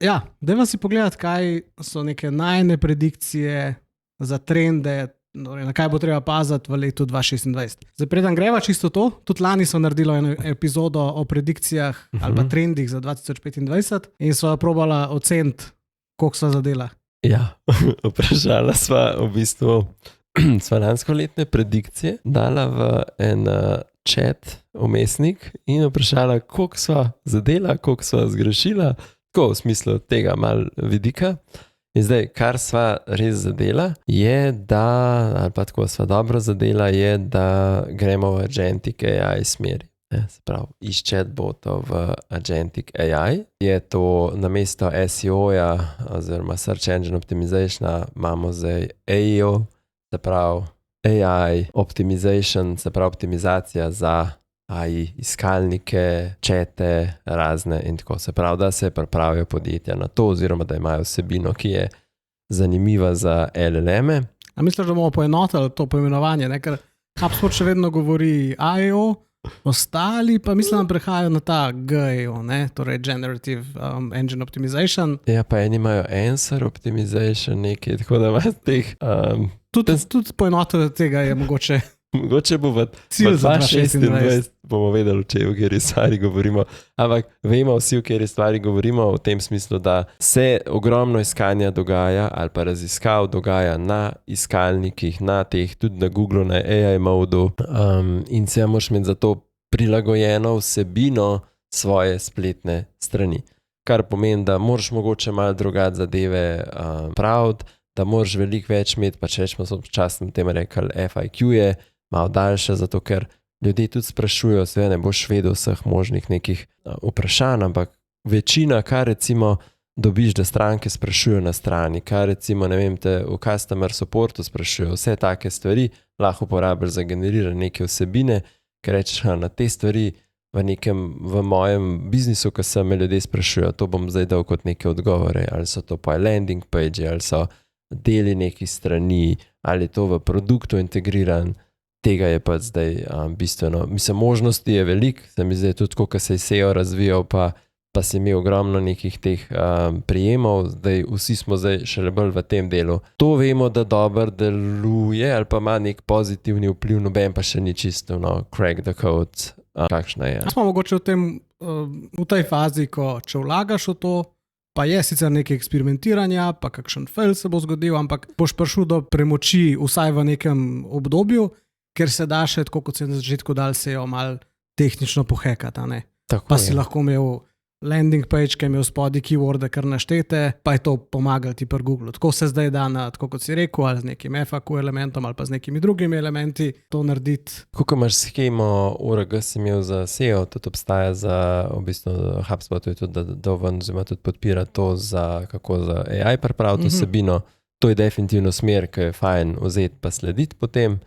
Ja, dajmo si pogledati, kaj so neke najne predikcije za trende, na kaj bo treba paziti v letu 2026. Zdaj, preden greva čisto to, tudi lani smo naredili eno epizodo o predikcijah ali pa trendih za 2025 in smo probala oceniti, koliko so zadela. Ja, vprašala sva v bistvu sva lanskoletne predikcije, dala v en chat umestnik in vprašala, koliko sva zadela, koliko sva zgrešila, tako v smislu tega mal vidika. In zdaj, kar sva res zadela, je da, ali pa tako sva dobro zadela, je da gremo v Agentic AI smeri. Se pravi, iz chatbotov v Agentic AI. Je to namesto SEO-ja oziroma Search Engine Optimizationa imamo zdaj AEO, se pravi AI Optimization, se pravi optimizacija za AI iskalnike, čete, razne in tako. Se pravi, da se pripravijo podjetja na to oziroma da imajo vsebino, ki je zanimiva za LLM-e. A misliš, da bomo poenotili to poimenovanje, ne? Ker HubSpot še vedno govori AEO, ostali pa mislim, da prehajajo na ta GEO, ne? Torej Generative Engine Optimization. Ja, pa eni imajo Answer Optimization nekaj, tako da imajo teh... Tudi poenotiti tega je mogoče... Mogoče bo v 2026 bomo vedeli, o kateri stvari govorimo, ampak vemo vsi, o kateri stvari govorimo, v tem smislu, da se ogromno iskanja dogaja ali pa raziskav dogaja na iskalnikih, na teh, tudi na Google, na AI modu in se moraš imeti za to prilagojeno vsebino svoje spletne strani. Kar pomeni, da moraš mogoče malo drugače zadeve praviti, da moraš veliko več imeti, pa če rečemo, so včasih tem rekli FAQ-je, malo daljše, zato ker ljudje tudi sprašujejo, seveda ne boš vedel vseh možnih nekih vprašanj, ampak večina, kar recimo dobiš, da stranke sprašujejo na strani, kar recimo, ne vem, te v customer supportu sprašujejo, vse take stvari lahko uporabiš za generiranje neke vsebine, ker rečeš, na te stvari v mojem biznisu, ko se me ljudje sprašujejo, to bom zdaj dal kot neke odgovore, ali so to pa landing page, ali so deli nekih strani, ali to v produktu integriran, tega je pa zdaj bistveno. Mislim, možnosti je veliko, se mi zdaj tudi, ko se je SEO razvijal, pa si imel ogromno nekih teh prijemov, zdaj vsi smo zdaj šele bolj v tem delu. To vemo, da dobro deluje, ali pa ima nek pozitivni vpliv, noben pa še ni čisto, crack the code, kakšna je. Smo mogoče v tej fazi, ko če vlagaš v to, pa je sicer nekaj eksperimentiranja, pa kakšen fail se bo zgodil, ampak boš prišel do premoči vsaj v nekem obdobju, ker se da še, tako kot se na začetku dal SEO, malo tehnično pohekati, ne? Pa si lahko imel landing page, ki je imel spodaj keyworde kar naštete, pa je to pomagalo ti pri Google. Tako se zdaj da, tako kot si rekel, ali z nekim FAQ elementom, ali pa z nekimi drugimi elementi to narediti. Kako imaš schemo ORG si imel za SEO, tudi obstaja za, v bistvu HubSpot je tudi doven, oziroma tudi podpira to za, kako za AI pripraviti vsebino. To je definitivno smer, ki je fajn vzeti pa slediti potem.